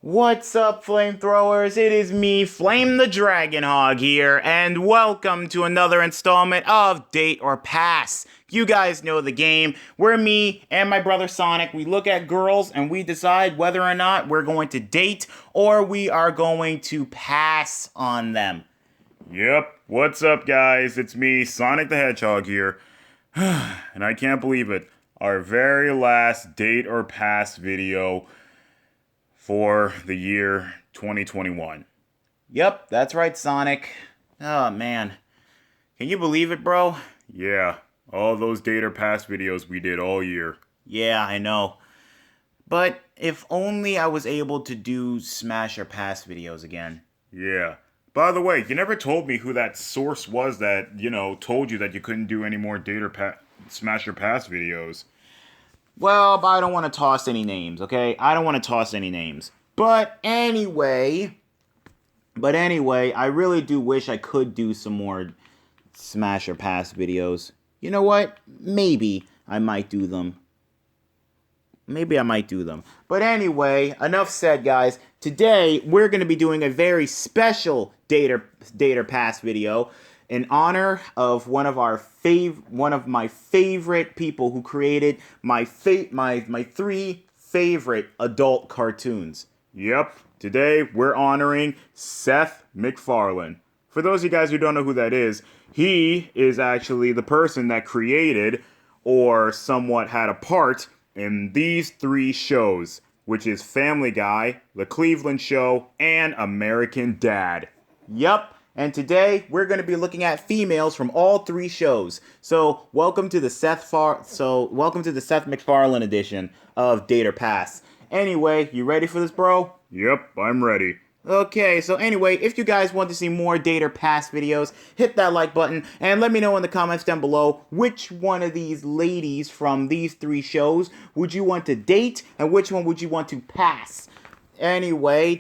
What's up, flamethrowers? It is me, Flame the Dragon Hog here, and welcome to another installment of Date or Pass. You guys know the game, where me and my brother Sonic, we look at girls and we decide whether or not we're going to date or we are going to pass on them. Yep, what's up guys? It's me, Sonic the Hedgehog here. And I can't believe it. Our very last Date or Pass video for the year 2021. Yep, that's right, Sonic. Oh, man. Can you believe it, bro? Yeah, all those Date or Pass videos we did all year. Yeah, I know. But if only I was able to do Smash or Pass videos again. Yeah. By the way, you never told me who that source was that, told you that you couldn't do any more Date or Smash or Pass videos. Well, but I don't want to toss any names, okay? I don't want to toss any names. But anyway, I really do wish I could do some more Smash or Pass videos. You know what? Maybe I might do them. But anyway, enough said, guys. Today, we're going to be doing a very special Date or Pass video in honor of one of my favorite people who created my three favorite adult cartoons. Yep, today we're honoring Seth MacFarlane. For those of you guys who don't know who that is, he is actually the person that created or somewhat had a part in these three shows, which is Family Guy, The Cleveland Show, and American Dad. Yup. And today we're going to be looking at females from all three shows. So welcome to the Seth MacFarlane edition of Date or Pass. Anyway, you ready for this, bro? Yep, I'm ready. Okay, so anyway, if you guys want to see more Date or Pass videos, hit that like button and let me know in the comments down below which one of these ladies from these three shows would you want to date and which one would you want to pass. Anyway,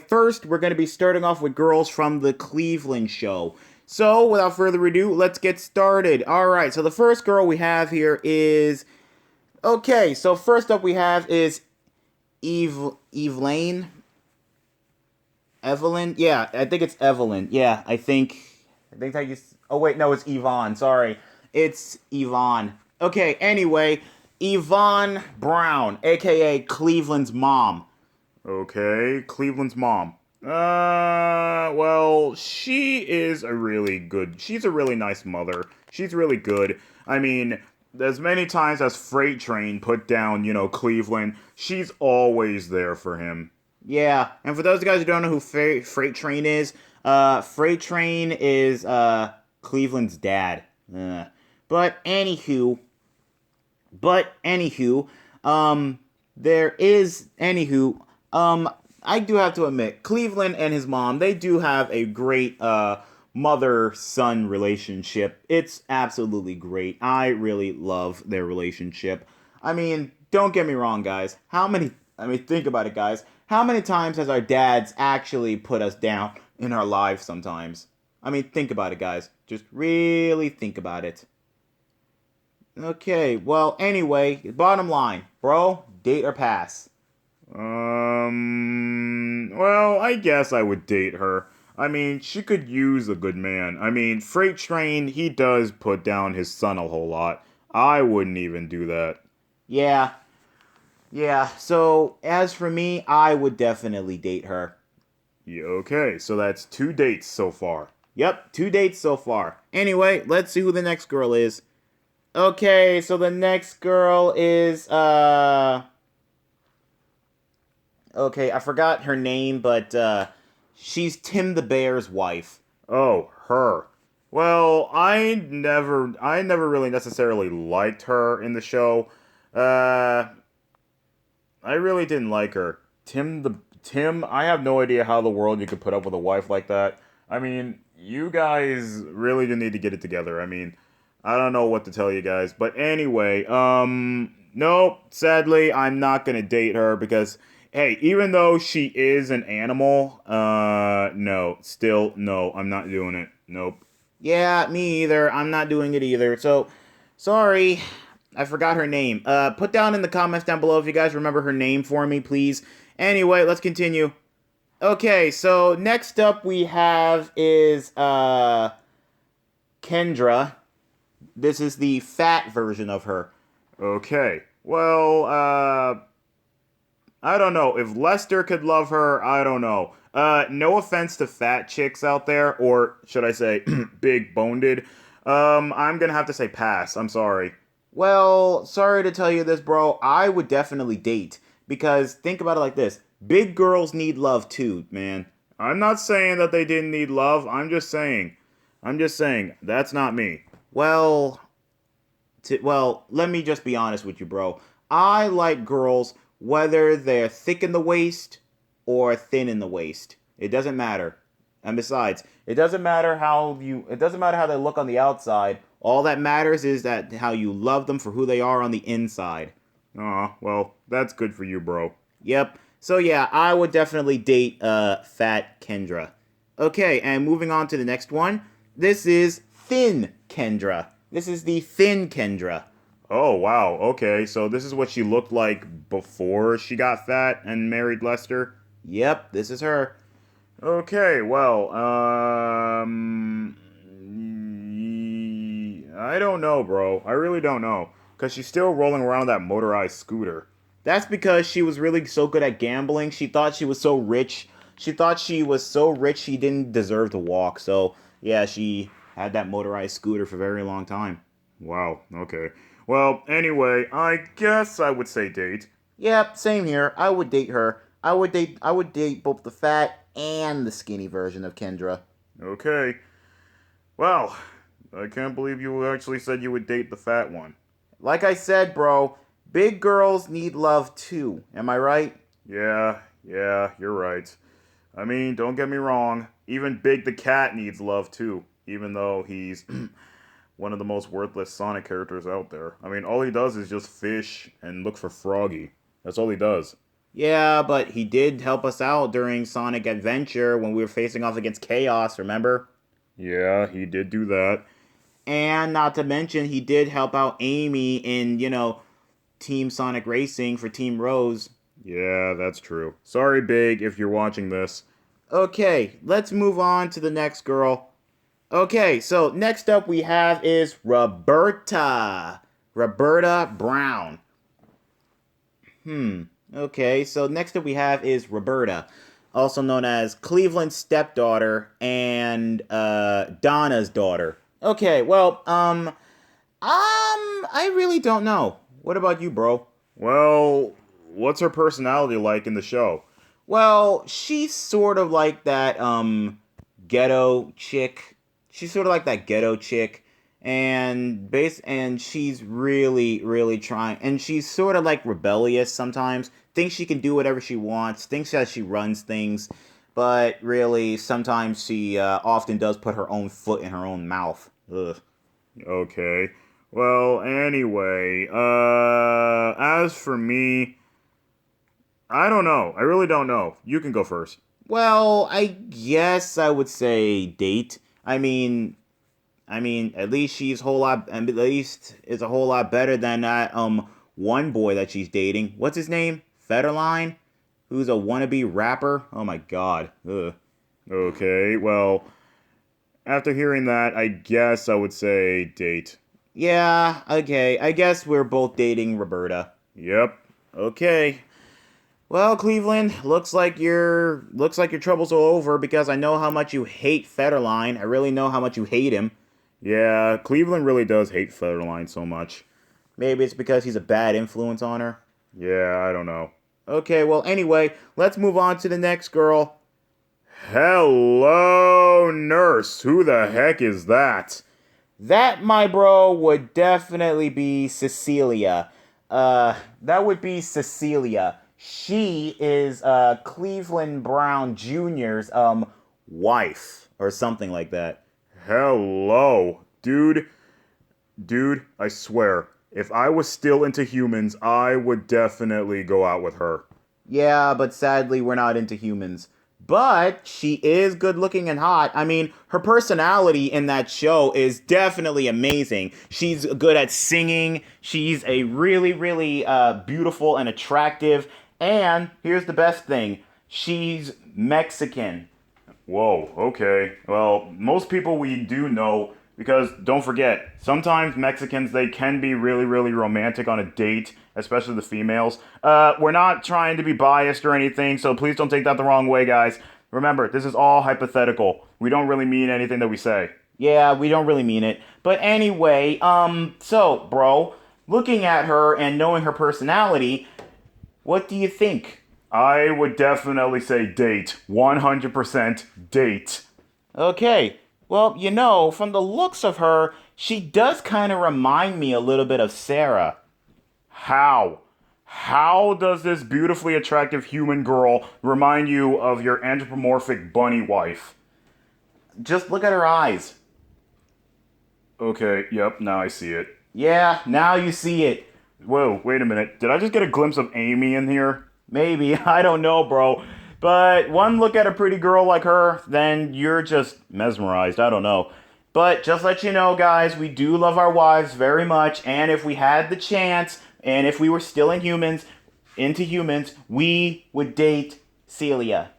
first, we're going to be starting off with girls from the Cleveland Show. So, without further ado, let's get started. Alright, so the first girl we have here is... Okay, so first up we have is Evelyn. Evelyn? Yeah, I think it's Evelyn. Yeah, I think that you... Oh, wait, no, it's Yvonne. Sorry. It's Yvonne. Okay, anyway, Yvonne Brown, a.k.a. Cleveland's mom. Okay, Cleveland's mom. Well, she's a really nice mother. She's really good. I mean, as many times as Freight Train put down, Cleveland, she's always there for him. Yeah, and for those guys who don't know who Freight Train is, Freight Train is, Cleveland's dad. But anywho, I do have to admit, Cleveland and his mom, they do have a great, mother-son relationship. It's absolutely great. I really love their relationship. I mean, don't get me wrong, guys. Think about it, guys. How many times has our dads actually put us down in our lives sometimes? I mean, think about it, guys. Just really think about it. Okay, well, anyway, bottom line, bro, date or pass? Well, I guess I would date her. I mean, she could use a good man. I mean, Freight Train, he does put down his son a whole lot. I wouldn't even do that. Yeah, so as for me, I would definitely date her. Yeah, okay, so that's 2 dates so far. Yep, 2 dates so far. Anyway, let's see who the next girl is. Okay, so the next girl is, okay, I forgot her name, but, she's Tim the Bear's wife. Oh, her. Well, I never really necessarily liked her in the show. I really didn't like her. Tim, I have no idea how the world you could put up with a wife like that. I mean, you guys really do need to get it together. I mean, I don't know what to tell you guys. But anyway, nope, sadly, I'm not gonna date her because, hey, even though she is an animal, no, I'm not doing it. Nope. Yeah, me either. I'm not doing it either. So, sorry. I forgot her name. Put down in the comments down below if you guys remember her name for me, please. Anyway, let's continue. Okay, so next up we have is Kendra. This is the fat version of her. Okay. Well, I don't know. If Lester could love her, I don't know. No offense to fat chicks out there, or should I say big boned. I'm gonna have to say pass. I'm sorry. Well, sorry to tell you this, bro. I would definitely date. Because think about it like this. Big girls need love too, man. I'm not saying that they didn't need love. I'm just saying. That's not me. Well, let me just be honest with you, bro. I like girls whether they're thick in the waist or thin in the waist. It doesn't matter. And besides, it doesn't matter how they look on the outside. All that matters is that how you love them for who they are on the inside. Aw, well, that's good for you, bro. Yep. So yeah, I would definitely date fat Kendra. Okay, and moving on to the next one. This is thin Kendra. This is the thin Kendra. Oh, wow. Okay, so this is what she looked like before she got fat and married Lester? Yep, this is her. Okay, well, I don't know, bro. I really don't know. Because she's still rolling around that motorized scooter. That's because she was really so good at gambling. She thought she was so rich. She thought she was so rich she didn't deserve to walk. So, yeah, she had that motorized scooter for a very long time. Wow, okay. Well, anyway, I guess I would say date. Yep, same here. I would date her. I would date both the fat and the skinny version of Kendra. Okay. Well, I can't believe you actually said you would date the fat one. Like I said, bro, big girls need love too. Am I right? Yeah, you're right. I mean, don't get me wrong. Even Big the Cat needs love too, even though he's one of the most worthless Sonic characters out there. I mean, all he does is just fish and look for Froggy. That's all he does. Yeah, but he did help us out during Sonic Adventure when we were facing off against Chaos, remember? Yeah, he did do that. And not to mention, he did help out Amy in, Team Sonic Racing for Team Rose. Yeah, that's true. Sorry, Big, if you're watching this. Okay, let's move on to the next girl. Okay, so next up we have is Roberta. Roberta Brown. Okay, so next up we have is Roberta, also known as Cleveland's stepdaughter and Donna's daughter. Okay, well, I really don't know. What about you, bro? Well, what's her personality like in the show? Well, she's sort of like that, ghetto chick. She's sort of like that ghetto chick. And she's really, really trying. And she's sort of like rebellious sometimes. Thinks she can do whatever she wants. Thinks that she runs things. But really, sometimes she often does put her own foot in her own mouth. Ugh. Okay. Well, anyway, as for me, I don't know. I really don't know. You can go first. Well, I guess I would say date. I mean, at least she's a whole lot. At least it's a whole lot better than that one boy that she's dating. What's his name? Federline, who's a wannabe rapper. Oh my god. Ugh. Okay. Well, after hearing that, I guess I would say date. Yeah. Okay. I guess we're both dating Roberta. Yep. Okay. Well, Cleveland, looks like your troubles are over because I know how much you hate Federline. I really know how much you hate him. Yeah, Cleveland really does hate Federline so much. Maybe it's because he's a bad influence on her. Yeah, I don't know. Okay, well, anyway, let's move on to the next girl. Hello, nurse. Who the heck is that? That, my bro, would definitely be Cecilia. That would be Cecilia. She is Cleveland Brown Jr.'s wife or something like that. Hello. Dude, I swear, if I was still into humans, I would definitely go out with her. Yeah, but sadly we're not into humans. but she is good looking and hot. I mean, her personality in that show is definitely amazing. She's good at singing. She's a really, really beautiful and attractive. And here's the best thing. She's Mexican. Whoa, okay. Well, most people we do know, because don't forget, sometimes Mexicans, they can be really, really romantic on a date, especially the females. We're not trying to be biased or anything, so please don't take that the wrong way, guys. Remember, this is all hypothetical. We don't really mean anything that we say. Yeah, we don't really mean it. But anyway, so, bro, looking at her and knowing her personality, what do you think? I would definitely say date. 100% date. Okay, well, from the looks of her, she does kind of remind me a little bit of Sarah. How? How does this beautifully attractive human girl remind you of your anthropomorphic bunny wife? Just look at her eyes. Okay, yep, now I see it. Yeah, now you see it. Whoa, wait a minute. Did I just get a glimpse of Amy in here? Maybe, I don't know, bro. But one look at a pretty girl like her, then you're just mesmerized. I don't know. But just let you know, guys, we do love our wives very much. And if we had the chance, and if we were still into humans, we would date Cecilia,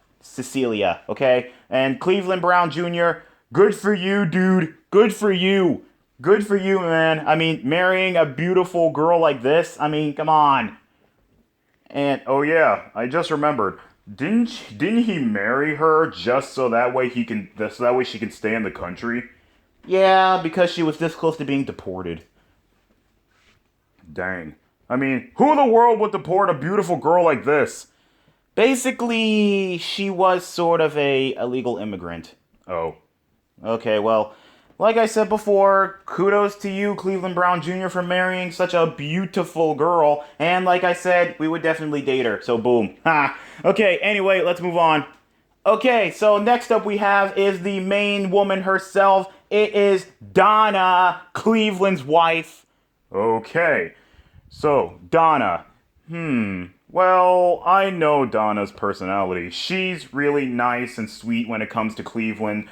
okay? And Cleveland Brown Jr., good for you, dude. Good for you. Good for you, man. I mean, marrying a beautiful girl like this, I mean, come on. And oh yeah, I just remembered. Didn't he marry her just so that way she can stay in the country? yeah, because she was this close to being deported. Dang. I mean, who in the world would deport a beautiful girl like this? Basically, she was sort of a illegal immigrant. Oh. Okay, well, like I said before, kudos to you, Cleveland Brown Jr., for marrying such a beautiful girl. And like I said, we would definitely date her. So boom. Ha. Okay, anyway, let's move on. Okay, so next up we have is the main woman herself. It is Donna, Cleveland's wife. Okay. So, Donna. Well, I know Donna's personality. She's really nice and sweet when it comes to Cleveland.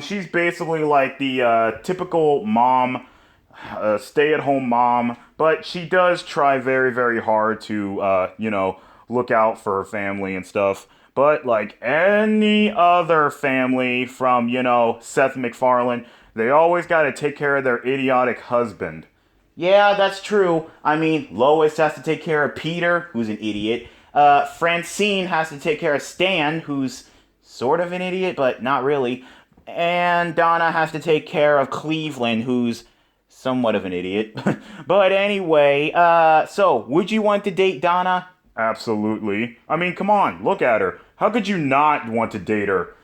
She's basically like the typical mom, stay-at-home mom, but she does try very, very hard to, look out for her family and stuff. But like any other family from, Seth MacFarlane, they always got to take care of their idiotic husband. Yeah, that's true. I mean, Lois has to take care of Peter, who's an idiot. Francine has to take care of Stan, who's sort of an idiot, but not really. And Donna has to take care of Cleveland, who's somewhat of an idiot. But anyway, so, would you want to date Donna? Absolutely. I mean, come on, look at her. How could you not want to date her?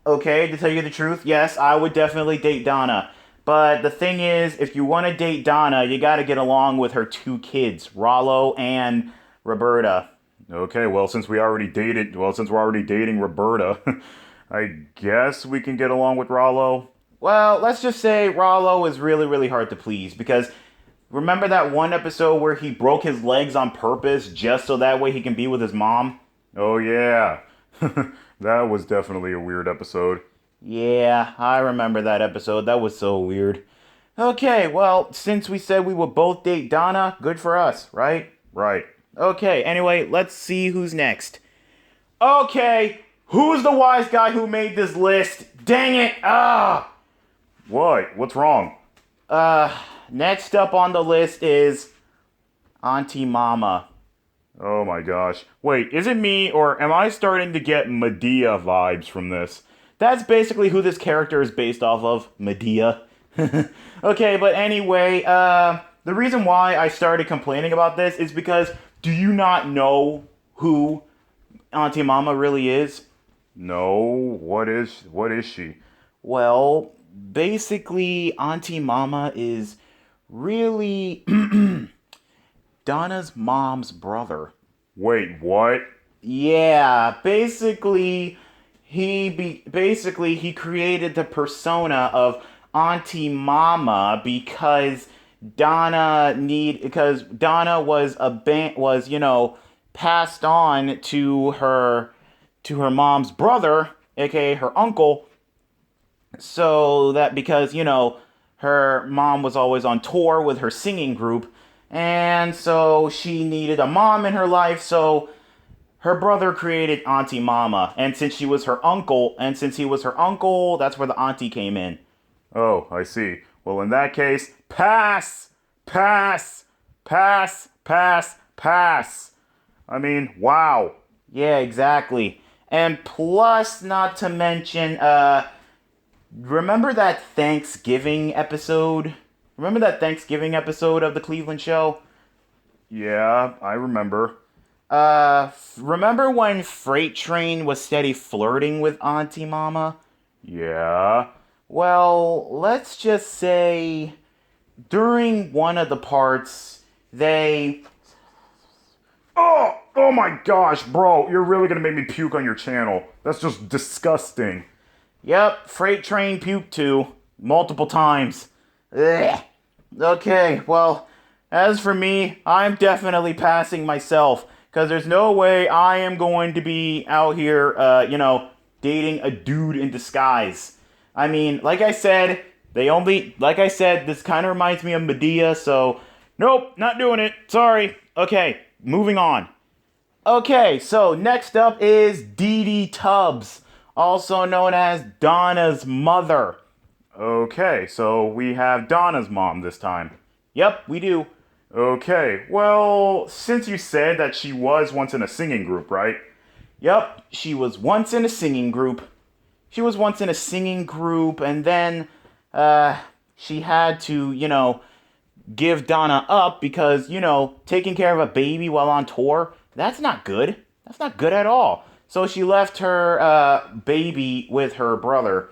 Okay, to tell you the truth, yes, I would definitely date Donna. But the thing is, if you want to date Donna, you got to get along with her two kids, Rollo and Roberta. Okay, well, since we're already dating Roberta, I guess we can get along with Rollo. Well, let's just say Rollo is really, really hard to please because remember that one episode where he broke his legs on purpose just so that way he can be with his mom? Oh, yeah. That was definitely a weird episode. Yeah, I remember that episode. That was so weird. Okay, well, since we said we would both date Donna, good for us, right? Right. Okay, anyway, let's see who's next. Okay, who's the wise guy who made this list? Dang it! What? What's wrong? Next up on the list is Auntie Mama. Oh my gosh. Wait, is it me or am I starting to get Medea vibes from this? That's basically who this character is based off of, Medea. Okay, but anyway, the reason why I started complaining about this is because do you not know who Auntie Mama really is? No, what is she? Well, basically, Auntie Mama is really Donna's mom's brother. Wait, what? Yeah, basically he created the persona of Auntie Mama because Donna was passed on to to her mom's brother, aka her uncle, so that because, her mom was always on tour with her singing group, and so she needed a mom in her life, so her brother created Auntie Mama, and since he was her uncle, that's where the auntie came in. Oh, I see. Well, in that case, pass! Pass! Pass! Pass! Pass! I mean, wow. Yeah, exactly. And plus, not to mention, remember that Thanksgiving episode? Remember that Thanksgiving episode of the Cleveland Show? Yeah, I remember. Remember when Freight Train was steady flirting with Auntie Mama? Yeah. Well, let's just say during one of the parts, they... Oh my gosh, bro, you're really gonna make me puke on your channel. That's just disgusting. Yep, Freight Train puked too. Multiple times. Ugh. Okay, well, as for me, I'm definitely passing myself. Because there's no way I am going to be out here, dating a dude in disguise. I mean, like I said, this kind of reminds me of Medea, so, nope, not doing it. Sorry. Okay, moving on. Okay, so next up is Dee Dee Tubbs, also known as Donna's mother. Okay, so we have Donna's mom this time. Yep, we do. Okay, well, since you said that she was once in a singing group, right? Yep, she was once in a singing group. And then, she had to, give Donna up because, taking care of a baby while on tour, that's not good. That's not good at all. So she left her, baby with her brother,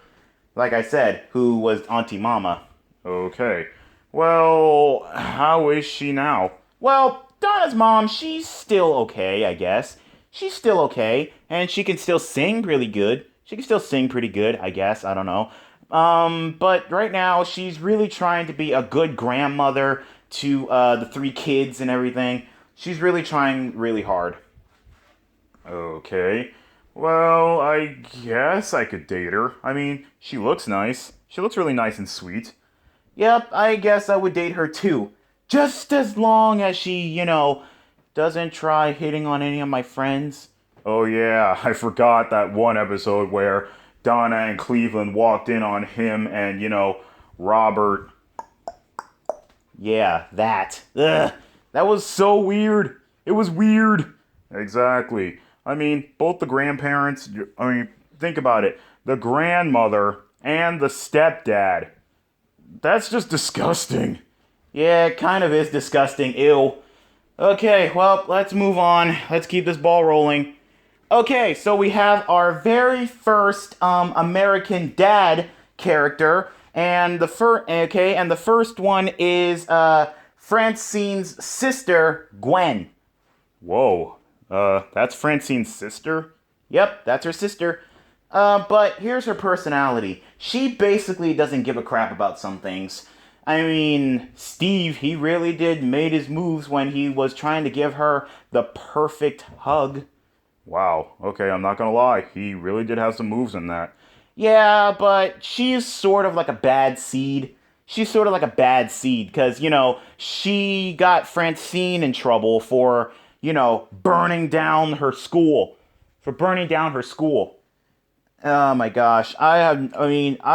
like I said, who was Auntie Mama. Okay. Well, how is she now? Well, Donna's mom, she's still okay, I guess. She's still okay, and she can still sing really good. She can still sing pretty good, I guess. I don't know. But right now, she's really trying to be a good grandmother to the 3 kids and everything. She's really trying really hard. Okay. Well, I guess I could date her. I mean, she looks nice. She looks really nice and sweet. Yep, I guess I would date her too. Just as long as she, doesn't try hitting on any of my friends. Oh yeah, I forgot that one episode where Donna and Cleveland walked in on him and, Robert. Yeah, that. Ugh, that was so weird. It was weird. Exactly. I mean, both the grandparents, think about it. The grandmother and the stepdad. That's just disgusting. Yeah, it kind of is disgusting. Ew. Okay, well, let's move on. Let's keep this ball rolling. Okay, so we have our very first American Dad character, and the first one is Francine's sister, Gwen. Whoa. That's Francine's sister? Yep, that's her sister. But here's her personality. She basically doesn't give a crap about some things. I mean, Steve, he really did made his moves when he was trying to give her the perfect hug. Wow. Okay, I'm not gonna lie. He really did have some moves in that. Yeah, but she's sort of like a bad seed. Because, she got Francine in trouble for, burning down her school. Oh my gosh. I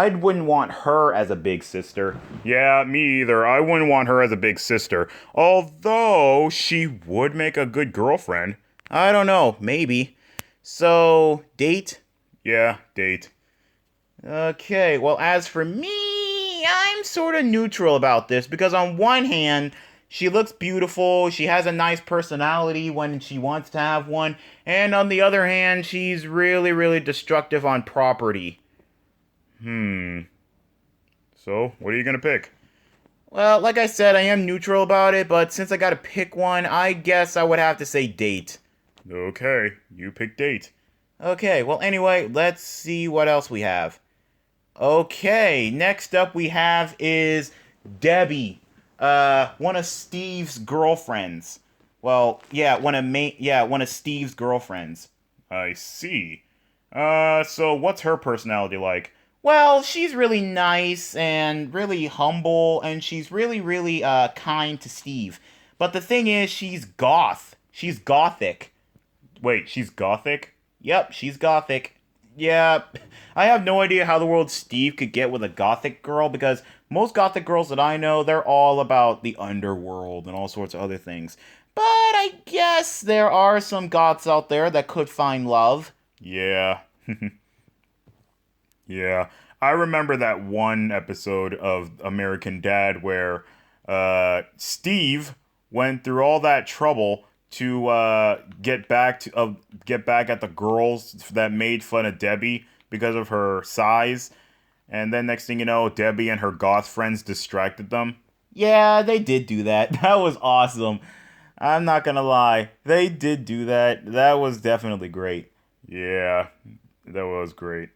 wouldn't want her as a big sister. Yeah, me either. I wouldn't want her as a big sister. Although, she would make a good girlfriend. I don't know. Maybe. So, date? Yeah, date. Okay, well, as for me, I'm sort of neutral about this because on one hand, she looks beautiful, she has a nice personality when she wants to have one, and on the other hand, she's really, really destructive on property. So, what are you gonna pick? Well, like I said, I am neutral about it, but since I gotta pick one, I guess I would have to say date. Okay, you pick date. Okay, well, anyway, let's see what else we have. Okay, next up we have is Debbie, one of Steve's girlfriends. Well, one of Steve's girlfriends. I see. So what's her personality like? Well, she's really nice and really humble, and she's really kind to Steve. But the thing is, she's goth. She's gothic. Wait, she's gothic? Yep, she's gothic. Yeah, I have no idea how the world Steve could get with a gothic girl because most gothic girls that I know, they're all about the underworld and all sorts of other things. But I guess there are some goths out there that could find love. Yeah. Yeah. I remember that one episode of American Dad where Steve went through all that trouble to get back at the girls that made fun of Debbie because of her size. And then next thing you know, Debbie and her goth friends distracted them. Yeah, they did do that. That was awesome. I'm not gonna lie. They did do that. That was definitely great. Yeah, that was great.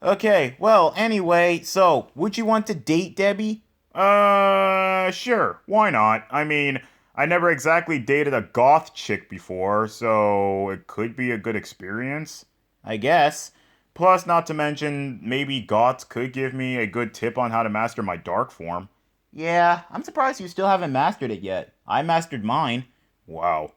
Okay, well, anyway, so, would you want to date Debbie? Sure. Why not? I mean, I never exactly dated a goth chick before, so it could be a good experience. I guess. Plus, not to mention, maybe goths could give me a good tip on how to master my dark form. Yeah, I'm surprised you still haven't mastered it yet. I mastered mine. Wow.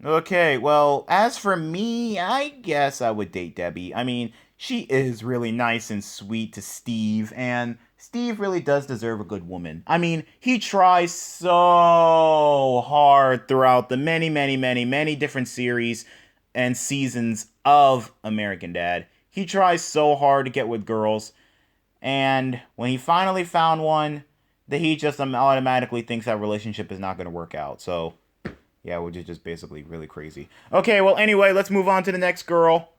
Okay, well, as for me, I guess I would date Debbie. I mean, she is really nice and sweet to Steve, and Steve really does deserve a good woman. I mean, he tries so hard throughout the many different series and seasons of American Dad. He tries so hard to get with girls, and when he finally found one, that he just automatically thinks that relationship is not going to work out. So, yeah, which is just basically really crazy. Okay, well, anyway, let's move on to the next girl.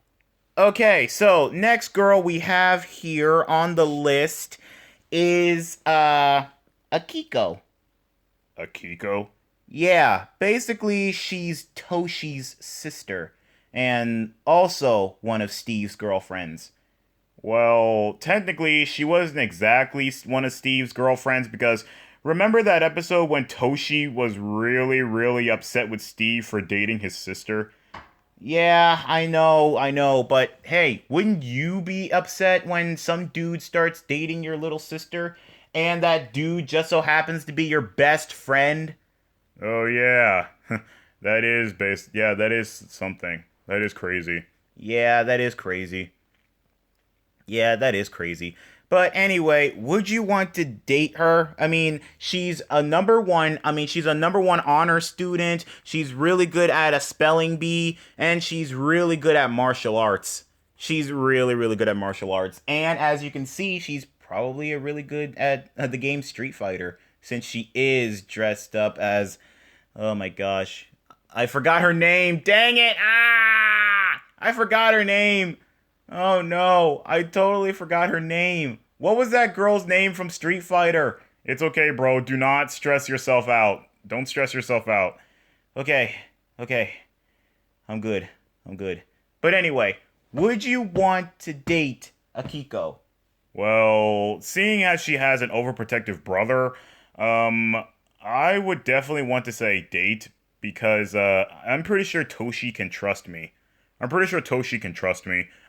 Okay, so next girl we have here on the list is Akiko. Akiko? Yeah, basically she's Toshi's sister and also one of Steve's girlfriends. Well, technically, she wasn't exactly one of Steve's girlfriends because remember that episode when Toshi was really upset with Steve for dating his sister? Yeah, I know, but hey, wouldn't you be upset when some dude starts dating your little sister and that dude just so happens to be your best friend? Oh, yeah. That is something. That is crazy. Yeah, that is crazy. Yeah, that is crazy. But anyway, would you want to date her? I mean, she's a number one honor student. She's really good at a spelling bee, and she's really good at martial arts. She's really good at martial arts. And as you can see, she's probably a really good at the game Street Fighter, since she is dressed up as, oh my gosh, I forgot her name. Dang it! Ah! I forgot her name. Oh no, I totally forgot her name. What was that girl's name from Street Fighter? It's okay, bro. Do not stress yourself out. Don't stress yourself out. Okay, okay. I'm good. But anyway, would you want to date Akiko? Well, seeing as she has an overprotective brother, I would definitely want to say date because I'm pretty sure Toshi can trust me.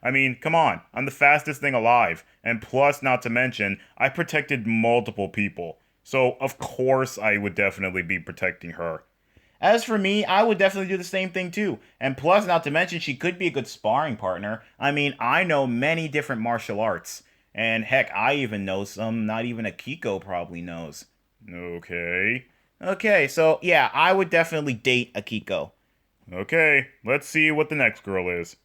I mean, come on, I'm the fastest thing alive, and plus, not to mention, I protected multiple people. So, of course, I would definitely be protecting her. As for me, I would definitely do the same thing too. And plus, not to mention, she could be a good sparring partner. I mean, I know many different martial arts. And heck, I even know some not even Akiko probably knows. Okay. Okay, so yeah, I would definitely date Akiko. Okay, let's see what the next girl is.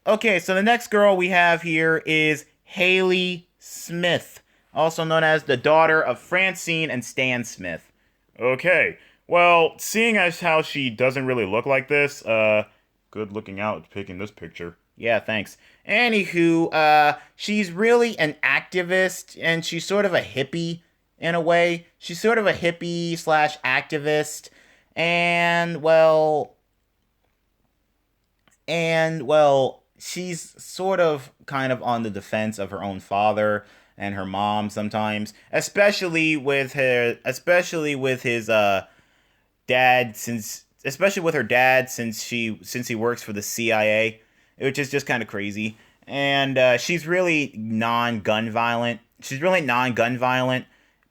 Okay, so the next girl we have here is Haley Smith, also known as the daughter of Francine and Stan Smith. Okay, well, seeing as how she doesn't really look like this, good looking out picking this picture. Yeah, thanks. Anywho, she's really an activist, and she's sort of a hippie in a way. She's sort of a hippie slash activist, and well, she's sort of kind of on the defense of her own father and her mom sometimes, especially with his dad, since especially with her dad since he works for the CIA. which is just kind of crazy. And she's really non-gun violent.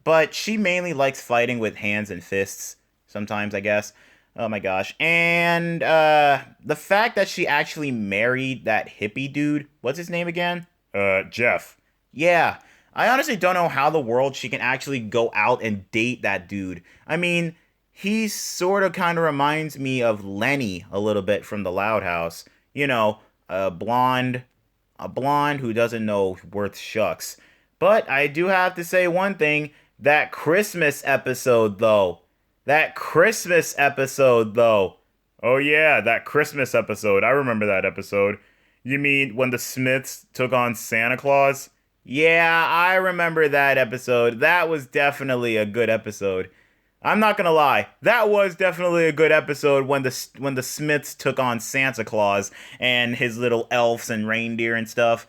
But she mainly likes fighting with hands and fists sometimes, I guess. Oh my gosh. And the fact that she actually married that hippie dude, what's his name again? Jeff. Yeah. I honestly don't know how the world she can actually go out and date that dude. I mean, he sort of kind of reminds me of Lenny a little bit from the Loud House. You know, a blonde who doesn't know worth shucks. But I do have to say one thing, that Christmas episode though. Oh yeah, that Christmas episode. I remember that episode. You mean when the Smiths took on Santa Claus? Yeah, I remember that episode. That was definitely a good episode. I'm not gonna lie, that was definitely a good episode when the Smiths took on Santa Claus and his little elves and reindeer and stuff.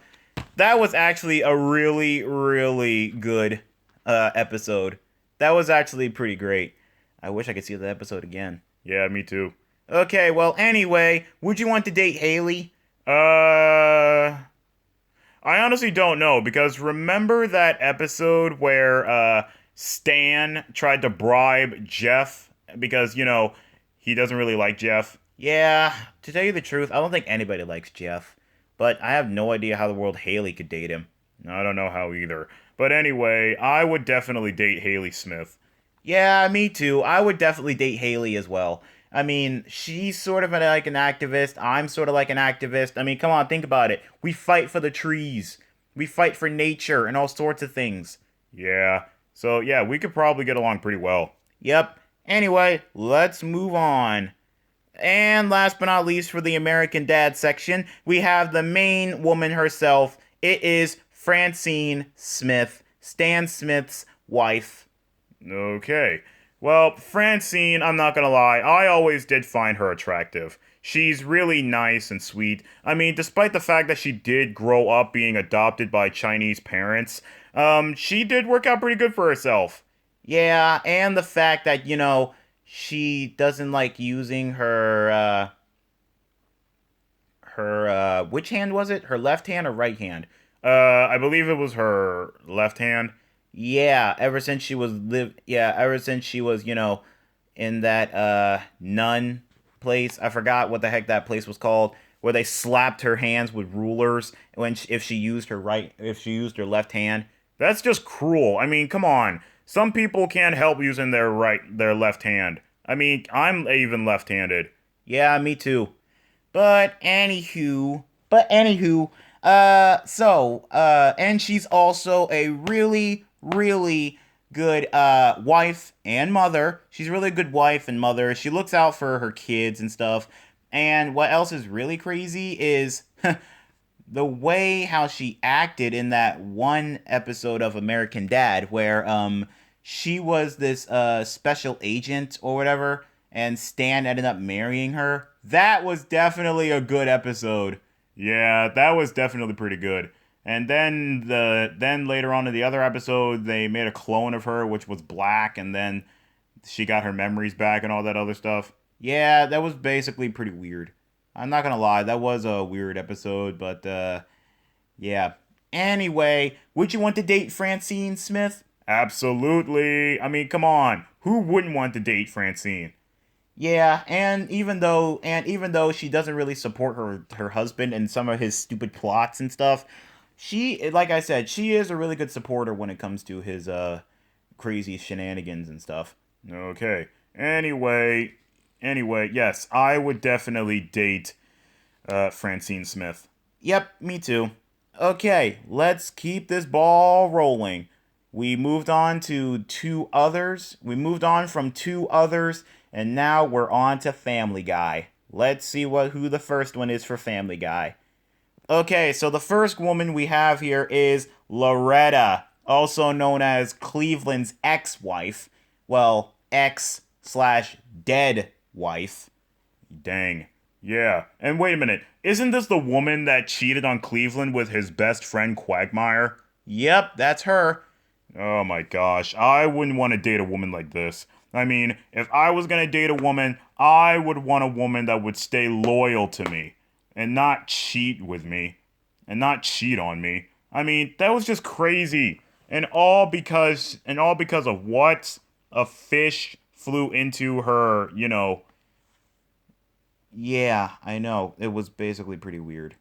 That was actually a really, really good episode. That was actually pretty great. I wish I could see the episode again. Yeah, me too. Okay, well, anyway, would you want to date Haley? I honestly don't know, because remember that episode where Stan tried to bribe Jeff because, you know, he doesn't really like Jeff? Yeah, to tell you the truth, I don't think anybody likes Jeff. But I have no idea how the world Haley could date him. I don't know how either. But anyway, I would definitely date Haley Smith. Yeah, me too. I would definitely date Haley as well. I mean, she's sort of like an activist. I'm sort of like an activist. I mean, come on, think about it. We fight for the trees. We fight for nature and all sorts of things. Yeah. So, yeah, we could probably get along pretty well. Yep. Anyway, let's move on. And last but not least, for the American Dad section, we have the main woman herself. It is Francine Smith, Stan Smith's wife. Okay. Well, Francine, I'm not gonna lie, I always did find her attractive. She's really nice and sweet. I mean, despite the fact that she did grow up being adopted by Chinese parents, she did work out pretty good for herself. Yeah, and the fact that, you know, she doesn't like using her, which hand was it? Her left hand or right hand? I believe it was her left hand. Yeah, ever since she was, you know, in that, nun place. I forgot what the heck that place was called, where they slapped her hands with rulers if she used her left hand. That's just cruel. I mean, come on. Some people can't help using their left hand. I mean, I'm even left-handed. Yeah, me too. But anywho, and she's also a really, really good wife and mother. She's a really good wife and mother. She looks out for her kids and stuff. And what else is really crazy is the way how she acted in that one episode of American Dad where she was this special agent or whatever, and Stan ended up marrying her. That was definitely a good episode. Yeah, that was definitely pretty good. And then later on in the other episode, they made a clone of her, which was black, and then she got her memories back and all that other stuff. Yeah, that was basically pretty weird. I'm not gonna lie, that was a weird episode, but yeah. Anyway, would you want to date Francine Smith? Absolutely. I mean, come on. Who wouldn't want to date Francine? Yeah, and even though she doesn't really support her husband and some of his stupid plots and stuff, she, like I said, she is a really good supporter when it comes to his crazy shenanigans and stuff. Okay. Anyway, yes, I would definitely date Francine Smith. Yep, me too. Okay, let's keep this ball rolling. We moved on from two others, and now we're on to Family Guy. Let's see who the first one is for Family Guy. Okay, so the first woman we have here is Loreta, also known as Cleveland's ex-wife. Well, ex/dead wife. Dang. Yeah. And wait a minute, isn't this the woman that cheated on Cleveland with his best friend Quagmire? Yep, that's her. Oh my gosh, I wouldn't want to date a woman like this. I mean, if I was going to date a woman, I would want a woman that would stay loyal to me. and not cheat with me and not cheat on me. I mean, that was just crazy. And all because of what? A fish flew into her, Yeah, I know. It was basically pretty weird.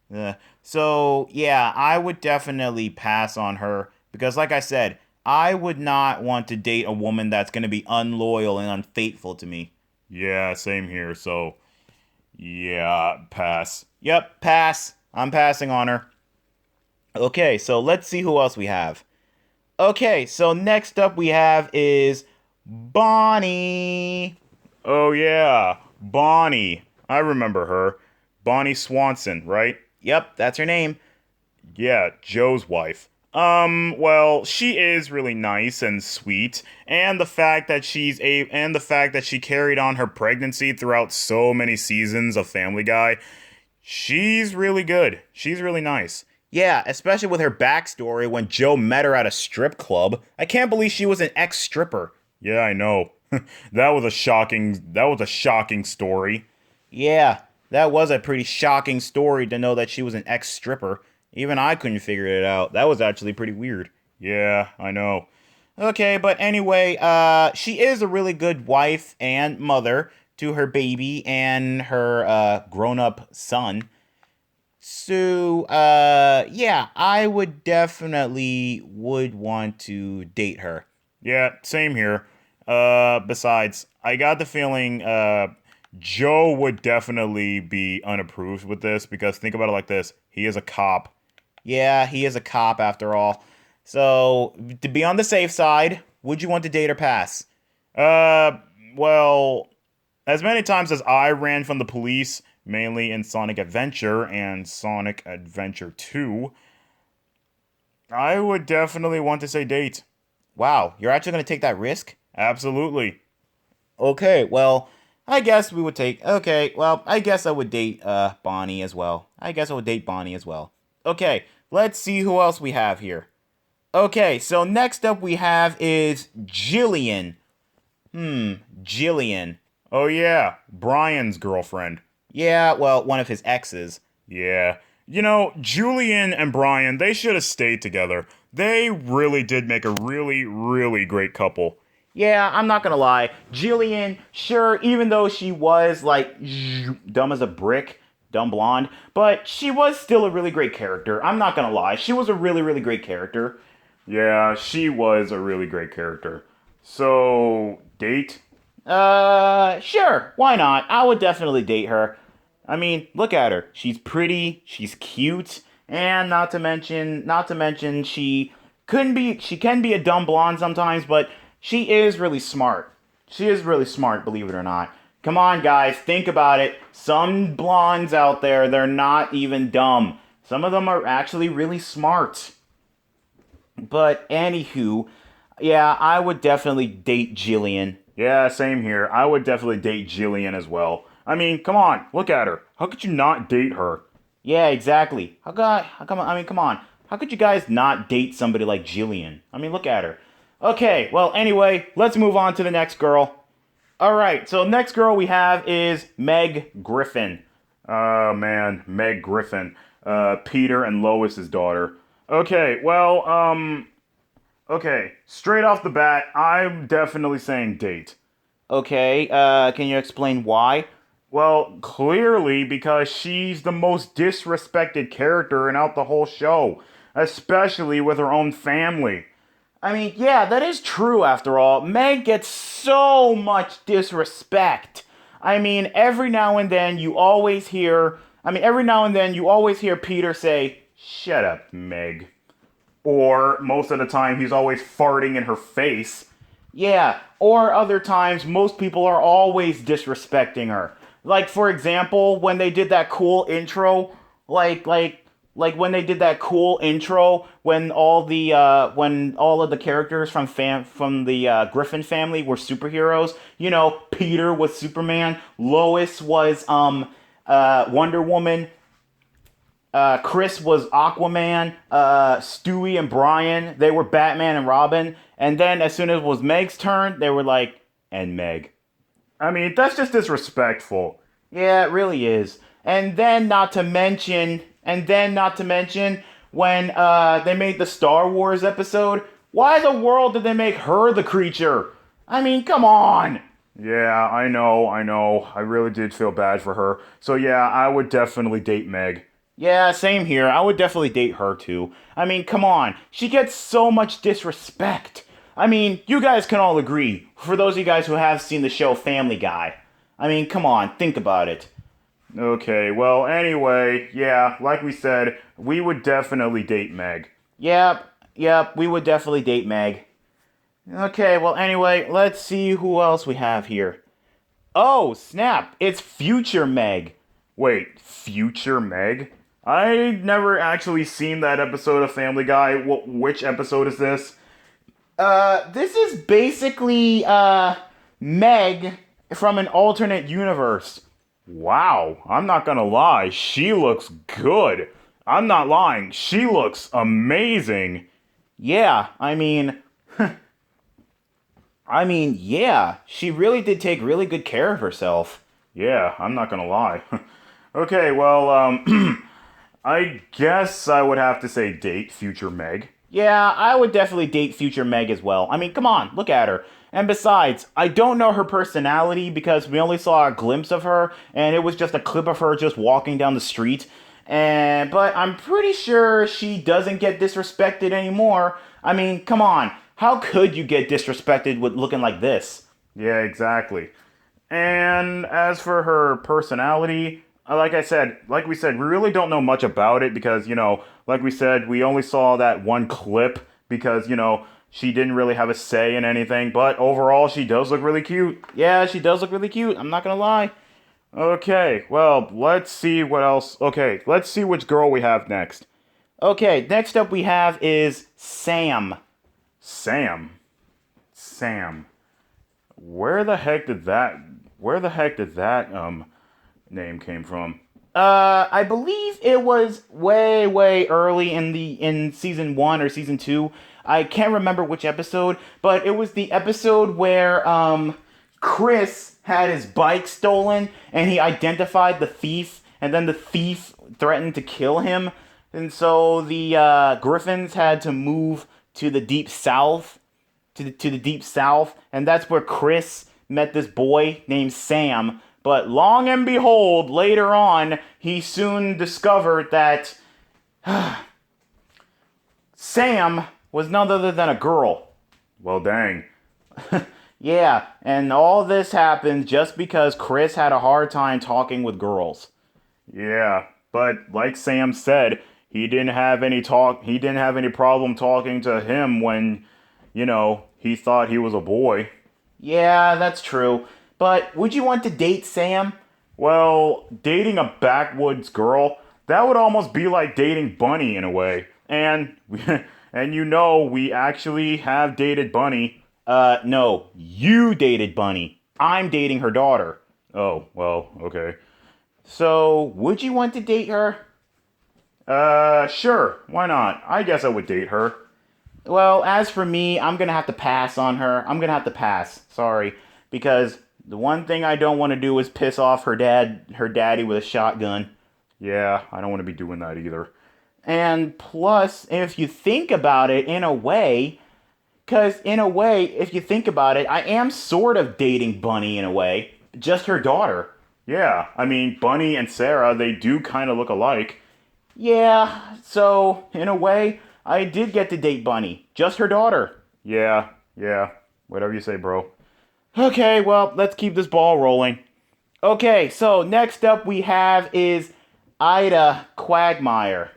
So, yeah, I would definitely pass on her because, like I said, I would not want to date a woman that's going to be unloyal and unfaithful to me. Yeah, same here. So, yeah, pass. Yep, pass. I'm passing on her. Okay, so let's see who else we have. Okay, so next up we have is Bonnie. Oh yeah, Bonnie. I remember her. Bonnie Swanson, right? Yep, that's her name. Yeah, Joe's wife. Well, she is really nice and sweet, and the fact that she carried on her pregnancy throughout so many seasons of Family Guy, she's really good. She's really nice. Yeah, especially with her backstory when Joe met her at a strip club. I can't believe she was an ex-stripper. Yeah, I know. That was a shocking story. Yeah, that was a pretty shocking story to know that she was an ex-stripper. Even I couldn't figure it out. That was actually pretty weird. Yeah, I know. Okay, but anyway, she is a really good wife and mother to her baby and her grown-up son. So, yeah, I would definitely would want to date her. Yeah, same here. Besides, I got the feeling Joe would definitely be unapproved with this because think about it like this. He is a cop. Yeah, he is a cop after all. So, to be on the safe side, would you want to date or pass? Uh, well, as many times as I ran from the police, mainly in Sonic Adventure and Sonic Adventure 2, I would definitely want to say date. Wow, you're actually going to take that risk? Absolutely. Okay, well, I guess we would take. Okay, well, I guess I would date Bonnie as well. I guess I would date Bonnie as well. Okay, let's see who else we have here. Okay, so next up we have is Jillian. Jillian. Oh yeah, Brian's girlfriend. Yeah, well, one of his exes. Yeah. Julian and Brian, they should have stayed together. They really did make a really, really great couple. Yeah, I'm not gonna lie. Jillian, sure, even though she was like dumb as a brick, dumb blonde, but she was still a really great character. I'm not gonna lie. She was a really, really great character. Yeah, she was a really great character. So, date? Sure, why not? I would definitely date her. I mean, look at her. She's pretty, she's cute, and not to mention she can be a dumb blonde sometimes, but she is really smart. She is really smart, believe it or not. Come on, guys, think about it. Some blondes out there, they're not even dumb. Some of them are actually really smart. But anywho, yeah, I would definitely date Jillian. Yeah, same here. I would definitely date Jillian as well. I mean, come on, look at her. How could you not date her? Yeah, exactly. Come on. How could you guys not date somebody like Jillian? I mean, look at her. Okay, well, anyway, let's move on to the next girl. Alright, so next girl we have is Meg Griffin. Oh man, Meg Griffin. Peter and Lois's daughter. Okay, well, okay, straight off the bat, I'm definitely saying date. Okay, can you explain why? Well, clearly because she's the most disrespected character in out the whole show, especially with her own family. I mean, yeah, that is true after all. Meg gets so much disrespect. I mean, every now and then you always hear Peter say, Shut up, Meg. Or most of the time he's always farting in her face. yeah, or other times most people are always disrespecting her. Like, for example, when they did that cool intro, like when they did that cool intro when all of the characters from the Griffin family were superheroes. You know, Peter was Superman, Lois was Wonder Woman, Chris was Aquaman, Stewie and Brian, they were Batman and Robin, and then as soon as it was Meg's turn, they were like, and Meg. I mean, that's just disrespectful. Yeah, it really is. And then not to mention when they made the Star Wars episode, why in the world did they make her the creature? I mean, come on. Yeah, I know. I really did feel bad for her. So yeah, I would definitely date Meg. Yeah, same here. I would definitely date her too. I mean, come on. She gets so much disrespect. I mean, you guys can all agree. For those of you guys who have seen the show Family Guy. I mean, come on, think about it. Okay, well, anyway, yeah, like we said, we would definitely date Meg. Yep, we would definitely date Meg. Okay, well, anyway, let's see who else we have here. Oh, snap, it's future Meg. Wait, future Meg? I never actually seen that episode of Family Guy. Which episode is this? This is basically, Meg from an alternate universe. Wow, I'm not gonna lie, she looks good. I'm not lying, she looks amazing. Yeah, yeah, she really did take really good care of herself. Yeah, I'm not gonna lie. Okay, well, I guess I would have to say date future Meg. Yeah, I would definitely date future Meg as well. I mean, come on, look at her. And besides, I don't know her personality because we only saw a glimpse of her, and it was just a clip of her just walking down the street. But I'm pretty sure she doesn't get disrespected anymore. I mean, come on, how could you get disrespected with looking like this? Yeah, exactly. And as for her personality, like we said, we really don't know much about it because, like we said, we only saw that one clip because, she didn't really have a say in anything. But overall, she does look really cute. Yeah, she does look really cute, I'm not gonna lie. Okay, well, let's see what else. Okay, let's see which girl we have next. Okay, next up we have is Sam. Sam. Where the heck did that name came from? I believe it was way early in season 1 or season 2. I can't remember which episode, but it was the episode where Chris had his bike stolen and he identified the thief, and then the thief threatened to kill him, and so the Griffins had to move to the deep south, to the deep south, and that's where Chris met this boy named Sam. But long and behold, later on, he soon discovered that Sam was none other than a girl. Well, dang. Yeah, and all this happened just because Chris had a hard time talking with girls. Yeah, but like Sam said, he didn't have any problem talking to him when, he thought he was a boy. Yeah, that's true. But would you want to date Sam? Well, dating a backwoods girl, that would almost be like dating Bunny in a way. And we actually have dated Bunny. No, you dated Bunny. I'm dating her daughter. Oh, well, okay. So, would you want to date her? Sure, why not? I guess I would date her. Well, as for me, I'm gonna have to pass on her. I'm gonna have to pass. Sorry. Because the one thing I don't want to do is piss off her daddy with a shotgun. Yeah, I don't want to be doing that either. And plus, if you think about it, if you think about it, I am sort of dating Bunny in a way. Just her daughter. Yeah, I mean, Bunny and Sarah, they do kind of look alike. Yeah, so, in a way, I did get to date Bunny. Just her daughter. Yeah, whatever you say, bro. Okay, well, let's keep this ball rolling. Okay, so next up we have is Ida Quagmire.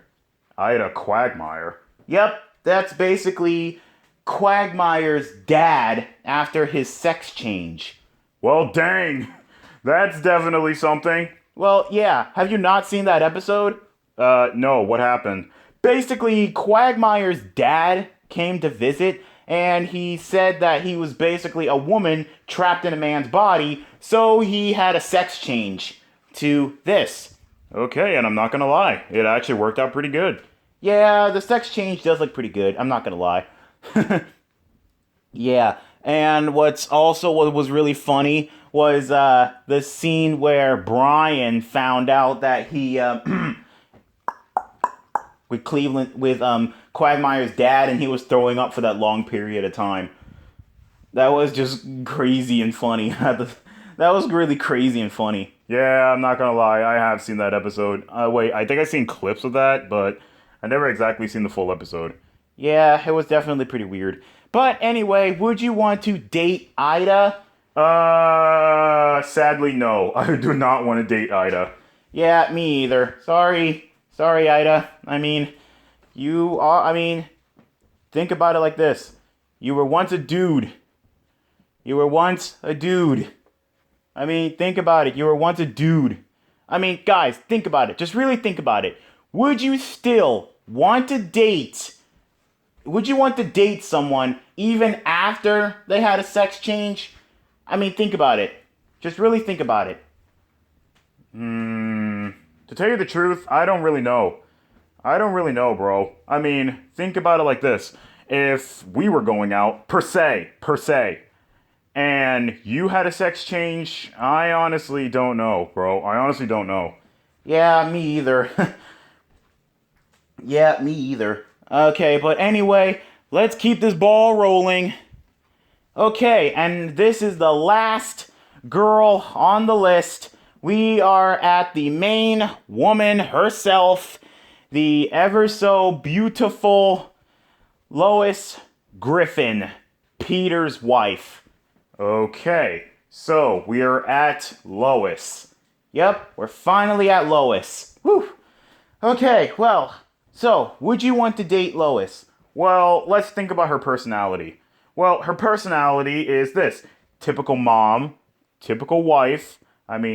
Ida Quagmire? Yep, that's basically Quagmire's dad after his sex change. Well, dang. That's definitely something. Well, yeah, have you not seen that episode? No, what happened? Basically, Quagmire's dad came to visit, and he said that he was basically a woman trapped in a man's body, so he had a sex change to this. Okay, and I'm not gonna lie, it actually worked out pretty good. Yeah, the sex change does look pretty good, I'm not gonna lie. Yeah, and what was really funny was the scene where Brian found out that he with Quagmire's dad, and he was throwing up for that long period of time. That was just crazy and funny. That was really crazy and funny. Yeah, I'm not gonna lie, I have seen that episode. Wait, I think I've seen clips of that, but I never exactly seen the full episode. Yeah, it was definitely pretty weird. But anyway, would you want to date Ida? Sadly, no. I do not want to date Ida. Yeah, me either. Sorry, Ida. Think about it like this. You were once a dude. Think about it. You were once a dude. Guys, think about it. Just really think about it. Would you still want to date? Would you want to date someone even after they had a sex change? Think about it. Just really think about it. To tell you the truth, I don't really know. Bro. Think about it like this. If we were going out, per se, and you had a sex change, I honestly don't know, bro. I honestly don't know. Yeah, me either. Okay, but anyway, let's keep this ball rolling. Okay, and this is the last girl on the list. We are at the main woman herself, the ever so beautiful Lois Griffin, Peter's wife. Okay, so we are at Lois. Yep, we're finally at Lois. Whew. Okay, well, so, would you want to date Lois? Well, let's think about her personality. Well, her personality is this. Typical mom, typical wife.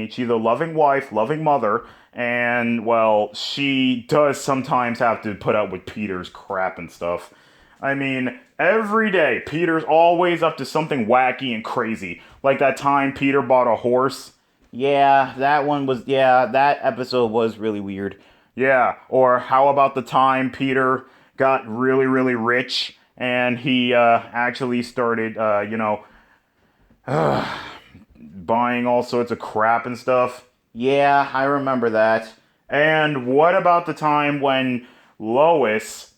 She's a loving wife, loving mother, and, well, she does sometimes have to put up with Peter's crap and stuff. Every day, Peter's always up to something wacky and crazy. Like that time Peter bought a horse. Yeah, that episode was really weird. Yeah, or how about the time Peter got really, really rich and he actually started, buying all sorts of crap and stuff? Yeah, I remember that. And what about the time when Lois...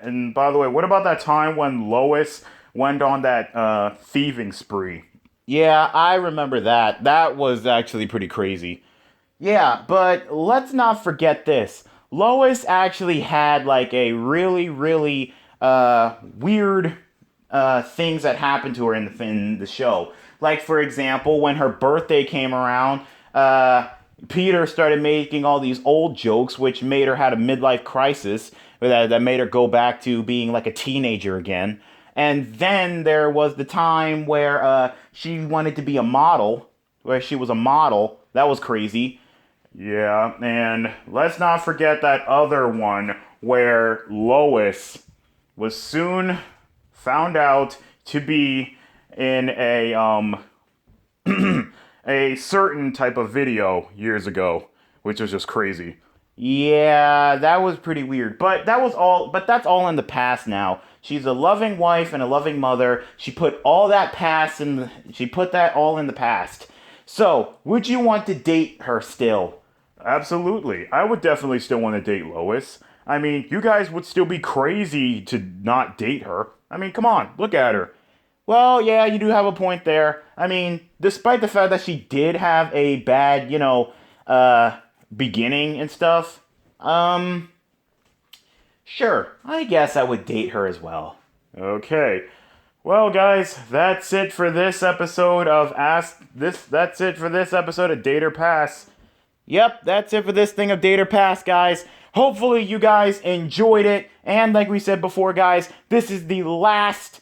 And by the way, what about that time when Lois went on that thieving spree? Yeah, I remember that. That was actually pretty crazy. Yeah, but let's not forget this. Lois actually had like a really, really weird things that happened to her in the show. Like, for example, when her birthday came around, Peter started making all these old jokes, which made her have a midlife crisis. That made her go back to being like a teenager again. And then there was the time where she wanted to be a model, where she was a model. That was crazy. Yeah, and let's not forget that other one where Lois was soon found out to be in a a certain type of video years ago, which was just crazy. Yeah, that was pretty weird. But that's all in the past now. She's a loving wife and a loving mother. She put all that all in the past. So, would you want to date her still? Absolutely. I would definitely still want to date Lois. You guys would still be crazy to not date her. Come on, look at her. Well, yeah, you do have a point there. Despite the fact that she did have a bad, beginning and stuff, sure, I guess I would date her as well. Okay. Well, guys, that's it for this episode of That's it for this episode of Date or Pass. Yep, that's it for this thing of Date or Pass, guys. Hopefully you guys enjoyed it. And like we said before, guys, this is the last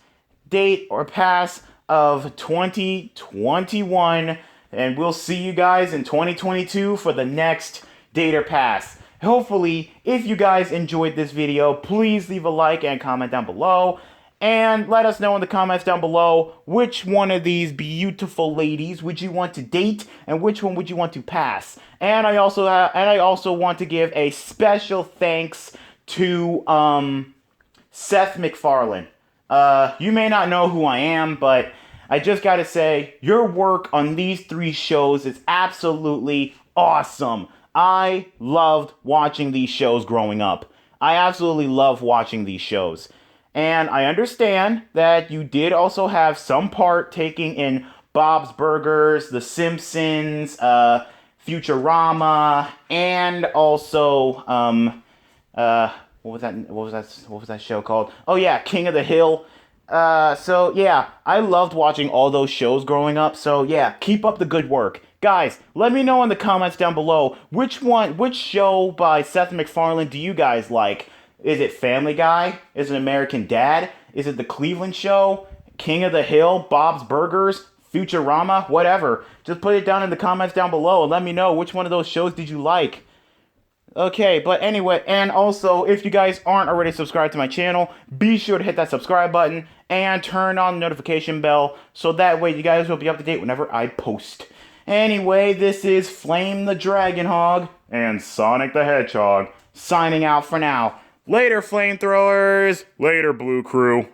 Date or Pass of 2021. And we'll see you guys in 2022 for the next Date or Pass. Hopefully, if you guys enjoyed this video, please leave a like and comment down below. And let us know in the comments down below which one of these beautiful ladies would you want to date and which one would you want to pass. And I also want to give a special thanks to Seth MacFarlane. You may not know who I am, but I just gotta say, your work on these 3 shows is absolutely awesome. I loved watching these shows growing up. I absolutely love watching these shows. And I understand that you did also have some part taking in Bob's Burgers, The Simpsons, Futurama, and also what was that show called? Oh yeah, King of the Hill. So yeah, I loved watching all those shows growing up. So yeah, keep up the good work. Guys, let me know in the comments down below which show by Seth MacFarlane do you guys like? Is it Family Guy? Is it American Dad? Is it The Cleveland Show? King of the Hill? Bob's Burgers? Futurama? Whatever. Just put it down in the comments down below and let me know which one of those shows did you like. Okay, but anyway, and also, if you guys aren't already subscribed to my channel, be sure to hit that subscribe button and turn on the notification bell so that way you guys will be up to date whenever I post. Anyway, this is Flame the Dragon Hog And Sonic the Hedgehog signing out for now. Later, flamethrowers! Later, Blue Crew.